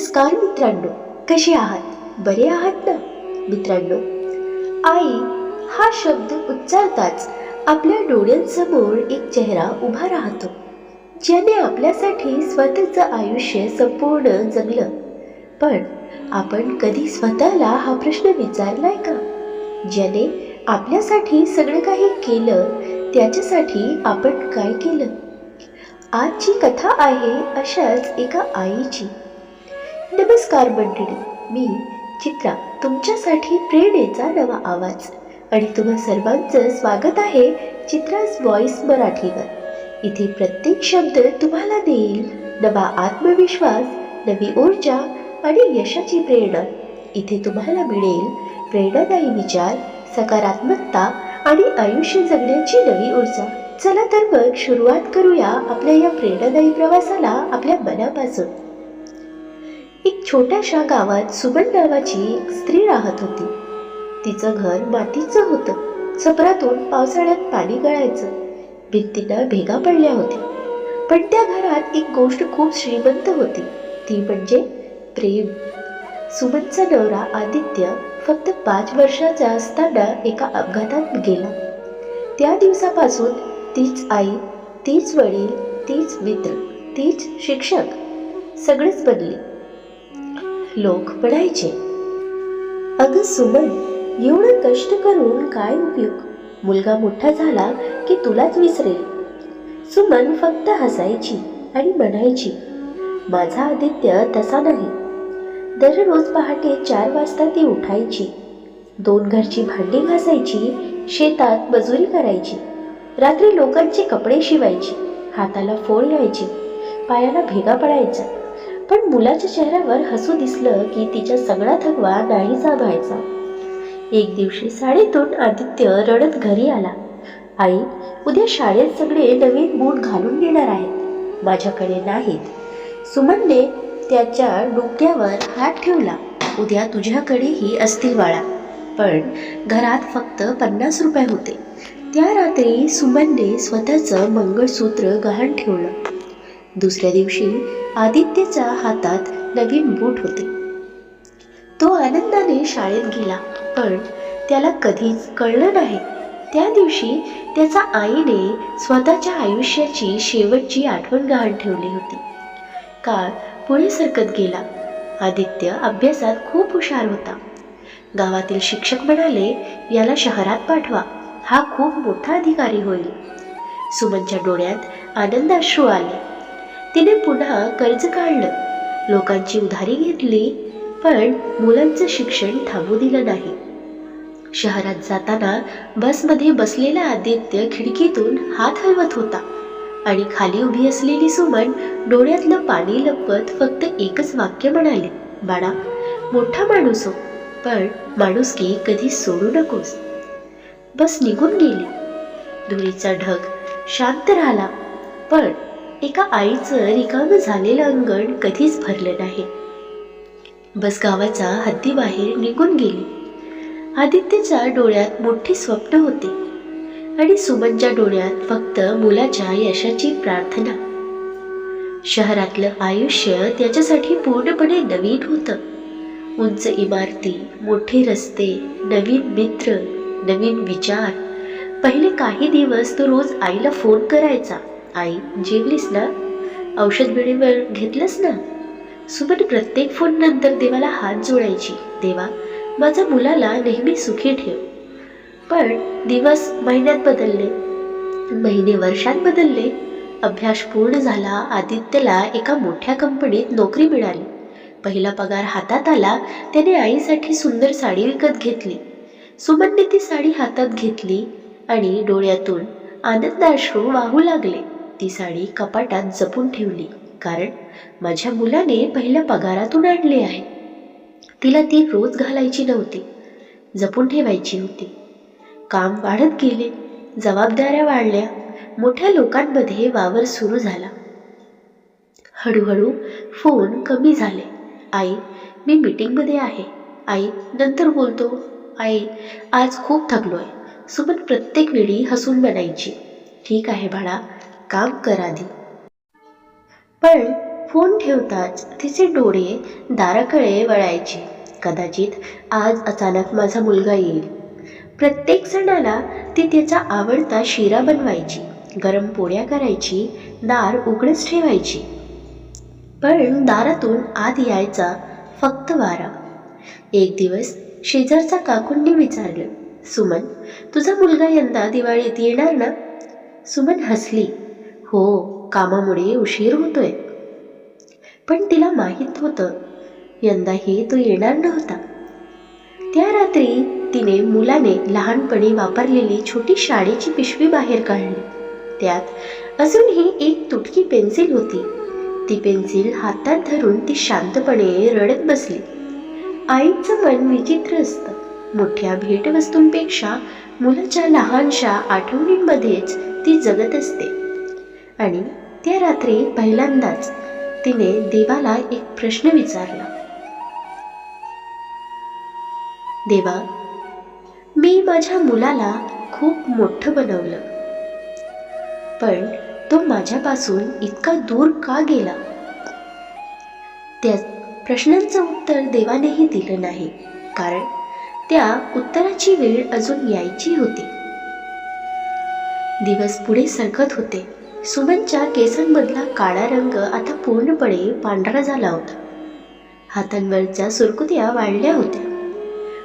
नमस्कार मित्रांनो, कसे आहात? बरे आहात ना? मित्रांनो, आई हा शब्द उच्चारताच आपल्या डोळ्यांसमोर एक चेहरा उभा राहतो, ज्याने आपल्यासाठी स्वतःचं आयुष्य संपूर्ण जगलं. पण आपण कधी स्वतःला हा प्रश्न विचारलाय का? ज्याने आपल्यासाठी सगळं काही केलं, त्याच्यासाठी आपण काय केलं? आजची कथा आहे अशाच एका आईची. नमस्कार मंडळी, मी चित्रा, तुमच्यासाठी प्रेरणेचा नवा आवाज आणि तुम्हा सर्वांचं स्वागत आहे चित्राज व्हॉइस मराठीवर. इथे प्रत्येक शब्द तुम्हाला देईल नवा आत्मविश्वास, नवी ऊर्जा आणि यशाची प्रेरणा. इथे तुम्हाला मिळेल प्रेरणादायी विचार, सकारात्मकता आणि आयुष्य जगण्याची नवी ऊर्जा. चला तर मग सुरुवात करूया आपल्या या प्रेरणादायी प्रवासाला आपल्या मनापासून. एक छोट्याशा गावात सुमन नावाची एक स्त्री राहत होती. तिचं घर मातीचं होतं. छपरातून पावसाळ्यात पाणी गळायचं. भिंतींना भेगा पडल्या होत्या. पण त्या घरात एक गोष्ट खूप श्रीमंत होती, ती म्हणजे प्रेम. सुमनचा नवरा आदित्य फक्त 5 वर्षाचा असताना एका अपघातात गेला. त्या दिवसापासून तीच आई, तीच वडील, तीच मित्र, तीच शिक्षक, सगळेच बदले. लोक म्हणायचे, अगं सुमन, एवढं कष्ट करून काय उपयोग? मुलगा मोठा झाला की तुलाच विसरेल. सुमन फक्त हसायची आणि म्हणायची, माझा आदित्य तसा नाही. दररोज पहाटे 4 वाजता ती उठायची. 2 घरची भांडी घासायची, शेतात मजुरी करायची, रात्री लोकांचे कपडे शिवायची, हाताला फोड यायची, पायाला भेगा पडायच्या. पण मुलाच्या चेहऱ्यावर हसू दिसलं की तिचा सगळा थकवा नाहीसा व्हायचा. एक दिवशी शाळेतून आदित्य रडत घरी आला. आई, उद्या शाळेत सगळे नवीन बूट घालून येणार आहेत, माझ्याकडे नाहीत. सुमनने त्याच्या डोक्यावर हात ठेवला. उद्या तुझ्याकडेही असतील बाळा. पण घरात फक्त 50 रुपये होते. त्या रात्री सुमनने स्वतःचं मंगळसूत्र गहाण ठेवलं. दुसऱ्या दिवशी आदित्यच्या हातात नवीन बूट होते. तो आनंदाने शाळेत गेला, पण त्याला कधीच कळलं नाही, त्या दिवशी त्याच्या आईने स्वतःच्या आयुष्याची शेवटची आठवण गहाण ठेवली होती. काळ पुढे सरकत गेला. आदित्य अभ्यासात खूप हुशार होता. गावातील शिक्षक म्हणाले, याला शहरात पाठवा, हा खूप मोठा अधिकारी होईल. सुमनच्या डोळ्यात आनंदाश्रू आले. तिने पुन्हा कर्ज काढलं, लोकांची उधारी घेतली, पण मुलांचं शिक्षण थांबू दिलं नाही. शहरात जाताना बसमध्ये बसलेला आदित्य खिडकीतून हात हलवत होता आणि खाली उभी असलेली सुमन डोळ्यातलं पाणी लपवत फक्त एकच वाक्य म्हणाली, बाळा, मोठा माणूस हो, पण माणुसकी कधी सोडू नकोस. बस निघून गेली. धुळीचा ढग शांत राहिला, पण एका आईचं रिकामं झालेलं अंगण कधीच भरलं नाही. बस गावाच्या हद्दीबाहेर निघून गेली. आदित्यच्या डोळ्यात मोठी स्वप्न होती आणि सुमनच्या डोळ्यात फक्त मुलाच्या यशाची प्रार्थना. शहरातलं आयुष्य त्याच्यासाठी पूर्णपणे नवीन होतं. उंच इमारती, मोठे रस्ते, नवीन मित्र, नवीन विचार. पहिले काही दिवस तो रोज आईला फोन करायचा, आई जेवलीस ना? औषध वेळेवर घेतलंस ना? सुमन प्रत्येक फोन नंतर देवाला हात जोडायची, देवा, माझ्या मुलाला नेहमी सुखी ठेव. पण दिवस महिन्यात बदलले, महिने वर्षात बदलले. अभ्यास पूर्ण झाला. आदित्यला एका मोठ्या कंपनीत नोकरी मिळाली. पहिला पगार हातात आला. त्याने आईसाठी सुंदर साडी विकत घेतली. सुमनने ती साडी हातात घेतली आणि डोळ्यातून आनंदाश्रू वाहू लागले. ती साडी कपाटात जपून ठेवली, कारण माझ्या मुलाने पहिल्या पगारातून आणली आहे. तिला ती रोज घालायची नव्हती, जपून ठेवायची होती. काम वाढत गेले, जबाबदाऱ्या वाढल्या, मोठ्या लोकांमध्ये वावर सुरू झाला. हळूहळू फोन कमी झाले. आई, मी मीटिंगमध्ये आहे. आई, नंतर बोलतो. आई, आज खूप थकलोय. सुमन प्रत्येक वेळी हसून म्हणायची, ठीक आहे बाळा, काम कर आधी. पण फोन ठेवताच तिचे डोळे दाराकडे वळायचे. कदाचित आज अचानक माझा मुलगा येईल. प्रत्येक सणाला ती त्याचा आवडता शिरा बनवायची, गरम पोळ्या करायची, दार उघडच ठेवायची. पण दारातून आत यायचा फक्त वारा. एक दिवस शेजारचा काकूंनी विचारलं, सुमन, तुझा मुलगा यंदा दिवाळीत येणार ना? सुमन हसली. हो, कामामुळे उशीर होतोय. पण तिला माहीत होतं यंदाही तो येणार नव्हता. त्या रात्री तिने मुलाने लहानपणी वापरलेली छोटी शाळेची पिशवी बाहेर काढली. त्यात अजूनही एक तुटकी पेन्सिल होती. ती पेन्सिल हातात धरून ती शांतपणे रडत बसली. आईचं मन विचित्र असतं. मोठ्या भेटवस्तूंपेक्षा मुलाच्या लहानशा आठवणींमध्येच ती जगत असते. आणि त्या रात्री पहिल्यांदाच तिने देवाला एक प्रश्न विचारला. देवा, मी माझ्या मुलाला खूप मोठं बनवलं, पण तो माझ्यापासून इतका दूर का गेला? त्या प्रश्नांचं उत्तर देवानेही दिलं नाही, कारण त्या उत्तराची वेळ अजून यायची होती. दिवस पुढे सरकत होते. सुमनच्या केसांमधला काळा रंग आता पूर्णपणे पांढरा झाला होता. हातांवरच्या सुरकुत्या वाढल्या होत्या,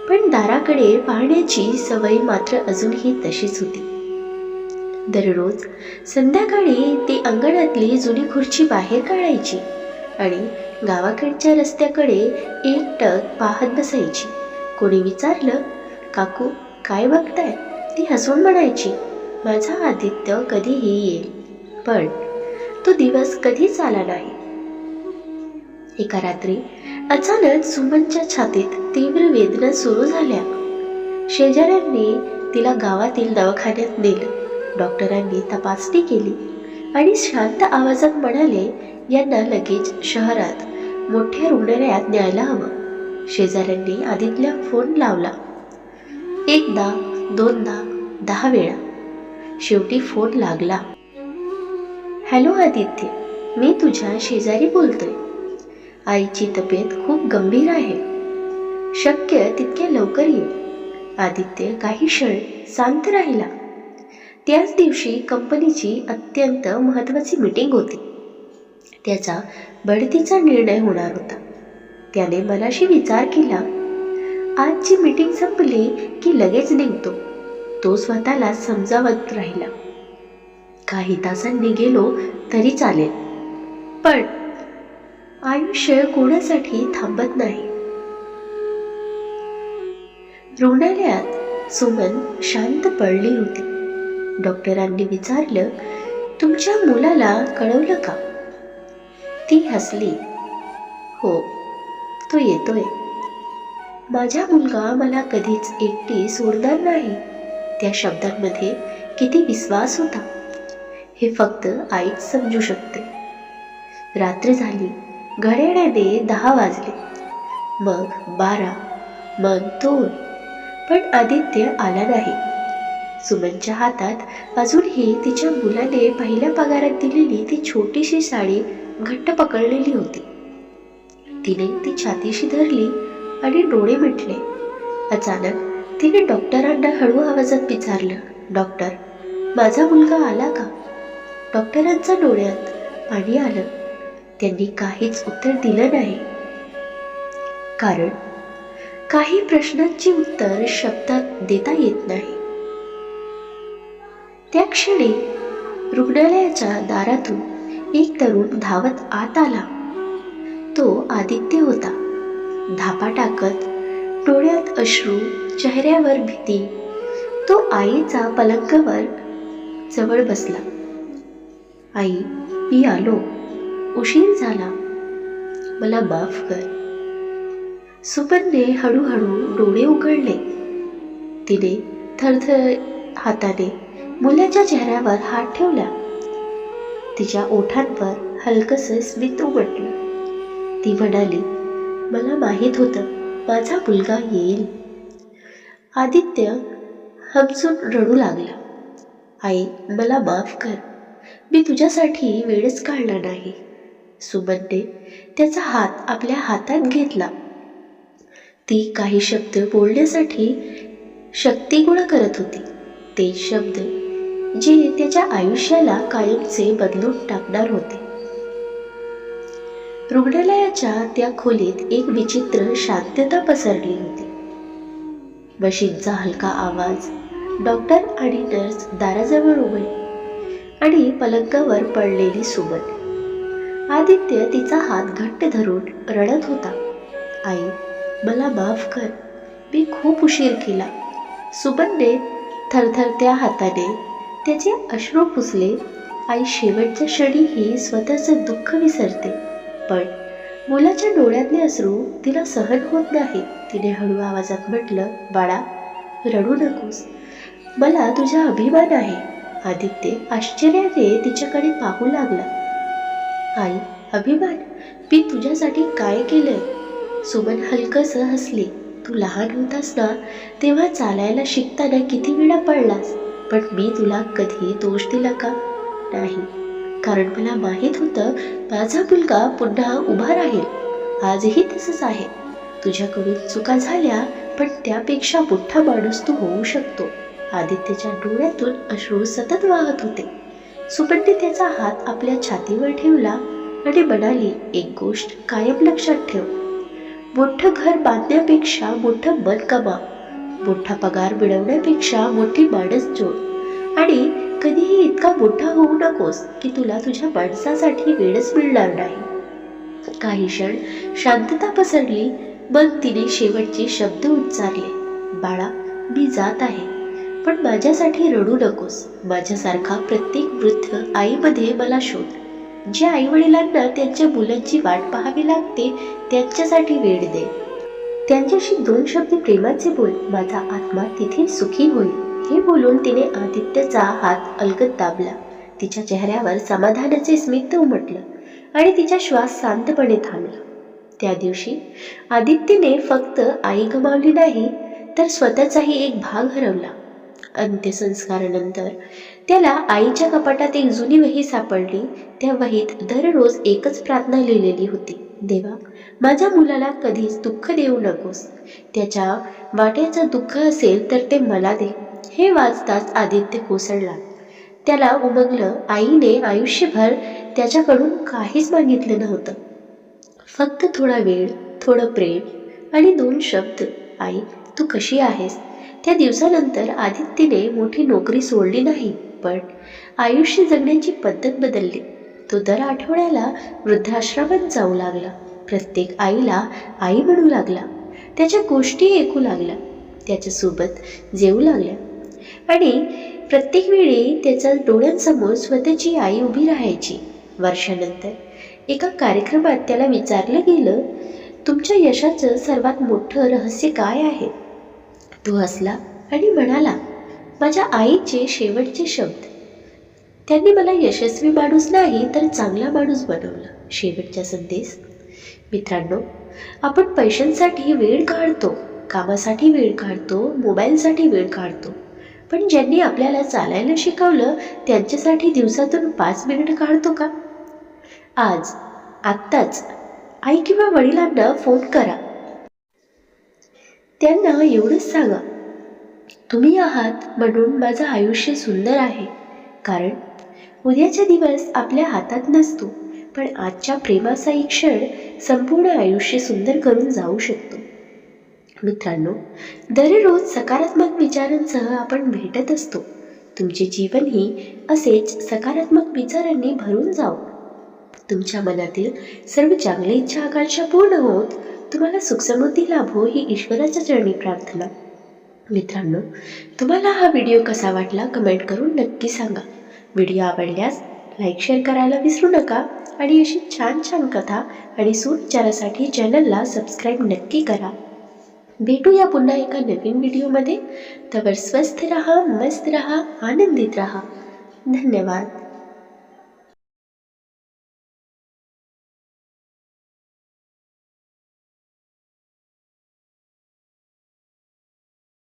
पण दाराकडे पाहण्याची सवय मात्र अजूनही तशीच होती. दररोज संध्याकाळी ती अंगणातली जुनी खुर्ची बाहेर काढायची आणि गावाकडच्या रस्त्याकडे एकटक पाहत बसायची. कोणी विचारलं, काकू काय बघताय? ती हसून म्हणायची, माझा आदित्य कधीही येईल. पण तो दिवस कधीच आला नाही. एका रात्री अचानक सुमनच्या छातीत तीव्र वेदना सुरू झाल्या. शेजाऱ्यांनी तिला गावातील दवाखान्यात नेलं. डॉक्टरांनी तपासणी केली आणि शांत आवाजात म्हणाले, यांना लगेच शहरात मोठ्या रुग्णालयात न्यायला हवं. शेजाऱ्यांनी आदित्यला फोन लावला. एकदा, दोनदा, 10 वेळा. शेवटी फोन लागला. हॅलो आदित्य, मी तुझ्या शेजारी बोलतोय. आईची तब्येत खूप गंभीर आहे. शक्य तितक्या लवकर ये. आदित्य काही क्षण शांत राहिला. त्याच दिवशी कंपनीची अत्यंत महत्त्वाची मीटिंग होती. त्याचा बढतीचा निर्णय होणार होता. त्याने मनाशी विचार केला, आजची मीटिंग संपली की लगेच निघतो. तो स्वतःला समजावत राहिला, काही तासांनी गेलो तरी चालेल, पण आयुष्य कोणासाठी थांबत नाही. रुग्णालयात सुमन शांत पडली होती. डॉक्टरांनी विचारलं, तुमच्या मुलाला कळवलं का? ती हसली. हो, तो येतोय. माझा मुलगा मला कधीच एकटी सोडणार नाही. त्या शब्दांमध्ये किती विश्वास होता हे फक्त आईच समजू शकते. रात्र झाली. घड्याळाने 10 वाजले, मग 12, मग 2, पण आदित्य आला नाही. सुमनच्या हातात अजूनही तिच्या मुलाने पहिल्या पगारात दिलेली ती छोटीशी साडी घट्ट पकडलेली होती. तिने ती छातीशी धरली आणि डोळे मिटले. अचानक तिने डॉक्टरांना हळू आवाजात विचारलं, डॉक्टर, माझा मुलगा आला का? डॉक्टरांच्या डोळ्यात पाणी आलं. त्यांनी काहीच उत्तर दिलं नाही, कारण काही प्रश्नांची उत्तर शब्दात देता येत नाही. त्या क्षणी रुग्णालयाच्या दारातून एक तरुण धावत आत आला. तो आदित्य होता. धापा टाकत, डोळ्यात अश्रू, चेहऱ्यावर भीती. तो आईचा पलंगावर जवळ बसला. आई, मी आलो. उशीर झाला. मला माफ कर. सुमनने हळूहळू डोळे उघडले. तिने थरथर हाताने मुलाच्या चेहऱ्यावर हात ठेवला. तिच्या ओठांवर हलकसं स्मित उमटलं. ती म्हणाली, मला माहीत होतं माझा मुलगा येईल. आदित्य हमसून रडू लागला. आई, मला माफ कर. मी तुझ्यासाठी वेळच काढला नाही. सुमनने त्याचा हात आपल्या हातात घेतला. ती काही शब्द बोलण्यासाठी शक्ती गोळा करत होती. ते शब्द जे त्याच्या आयुष्याला कायमचे बदलून टाकणार होते. रुग्णालयाच्या त्या खोलीत एक विचित्र शांतता पसरली होती. मशीनचा हलका आवाज, डॉक्टर आणि नर्स दाराजवळ उभे आणि पलंगावर पडलेली सुमन. आदित्य तिचा हात घट्ट धरून रडत होता. आई, मला माफ कर, मी खूप उशीर केला. सुमनने थरथरत्या हाताने त्याचे अश्रू पुसले. आई शेवटच्या क्षणीही स्वतःचं दुःख विसरते, पण मुलाच्या डोळ्यातले अश्रू तिला सहन होत नाही. तिने हळू आवाजात म्हटलं, बाळा, रडू नकोस, मला तुझा अभिमान आहे. आदित्य आश्चर्याने तिच्याकडे पाहू लागला. आई, अभिमान? मी तुझ्यासाठी काय केलंय? सुमन हलकसं हसली. तू लहान होतास ना, तेव्हा चालायला शिकताना किती वेळा पडलास, पण मी तुला कधी दोष दिला का? नाही, कारण मला माहीत होतं माझा मुलगा पुन्हा उभा राहील. आजही तसंच आहे. तुझ्याकडून चुका झाल्या, पण त्यापेक्षा मोठा माणूस तू होऊ शकतो. आदित्यच्या डोळ्यातून अश्रू सतत वाहत होते. सुमनने त्याचा हात आपल्या छातीवर ठेवला आणि म्हणाली, एक गोष्ट कायम लक्षात ठेव. मोठं घर बांधण्यापेक्षा मोठं मन कमा, मोठा पगार मिळवण्यापेक्षा मोठी माणूस जोड, आणि कधीही इतका मोठा होऊ नकोस की तुला तुझ्या माणसासाठी वेळच मिळणार नाही. काही क्षण शांतता पसरली. मग तिने शेवटचे शब्द उच्चारले, बाळा, मी जात आहे, पण माझ्यासाठी रडू नकोस. माझ्यासारखा प्रत्येक वृद्ध आईमध्ये मला शोध. ज्या आईवडिलांना त्यांच्या मुलांची वाट पाहावी लागते त्यांच्यासाठी वेळ दे. त्यांच्याशी 2 शब्द प्रेमाचे बोल. माझा आत्मा तिथे सुखी होईल. हे बोलून तिने आदित्यचा हात अलगद दाबला. तिच्या चेहऱ्यावर समाधानाचे स्मित उमटलं आणि तिचा श्वास शांतपणे थांबला. त्या दिवशी आदित्यने फक्त आई गमावली नाही, तर स्वतःचाही एक भाग हरवला. अंत्यसंस्कारानंतर त्याला आईच्या कपाटात एक जुनी वही सापडली. त्या वहीत दररोज एकच प्रार्थना लिहिलेली होती, देवा, माझ्या मुलाला कधीच दुःख देऊ नकोस. त्याच्या वाट्याचं दुःख असेल तर ते मला दे. हे वाचताच आदित्य कोसळला. त्याला उमगलं, आईने आयुष्यभर त्याच्याकडून काहीच मागितलं नव्हतं. फक्त थोडा वेळ, थोडं प्रेम आणि 2 शब्द, आई, तू कशी आहेस? त्या दिवसानंतर आदित्यने मोठी नोकरी सोडली नाही, पण आयुष्य जगण्याची पद्धत बदलली. तो दर आठवड्याला वृद्धाश्रमात जाऊ लागला. प्रत्येक आईला आई म्हणू लागला. त्याच्या गोष्टी ऐकू लागला. त्याच्यासोबत जेवू लागल्या. आणि प्रत्येक वेळी त्याच्या डोळ्यांसमोर स्वतःची आई उभी राहायची. वर्षानंतर एका कार्यक्रमात त्याला विचारलं गेलं, तुमच्या यशाचं सर्वात मोठं रहस्य काय आहे? तो हसला आणि म्हणाला, माझ्या आईचे शेवटचे शब्द. त्यांनी मला यशस्वी माणूस नाही तर चांगला माणूस बनवलं. शेवटचा संदेश. मित्रांनो, आपण पैशांसाठी वेळ काढतो, कामासाठी वेळ काढतो, मोबाईलसाठी वेळ काढतो, पण ज्यांनी आपल्याला चालायला शिकवलं त्यांच्यासाठी दिवसातून 5 मिनिट काढतो का? आत्ताच आई किंवा वडिलांना फोन करा. त्यांना एवढंच सांगा, तुम्ही आहात म्हणून माझं आयुष्य सुंदर आहे. कारण उद्याचा दिवस आपल्या हातात नसतो, पण आजच्या प्रेमाचा एक क्षण संपूर्ण आयुष्य सुंदर करून जाऊ शकतो. मित्रांनो, दररोज सकारात्मक विचारांसह आपण भेटत असतो. तुमचे जीवनही असेच सकारात्मक विचारांनी भरून जावो. तुमच्या मनातील सर्व चांगली इच्छा आकांक्षा पूर्ण होत तुम्हाला सुखसमृद्धी लाभो ही ईश्वराच्या चरणी प्रार्थना. मित्रांनो, तुम्हाला हा व्हिडिओ कसा वाटला कमेंट करून नक्की सांगा. व्हिडिओ आवडल्यास लाईक शेअर करायला विसरू नका आणि अशी छान छान कथा आणि सुविचारासाठी चॅनलला सबस्क्राईब नक्की करा. भेटूया पुन्हा एका नवीन व्हिडिओमध्ये. तवर स्वस्थ रहा, मस्त रहा, आनंदित रहा. धन्यवाद.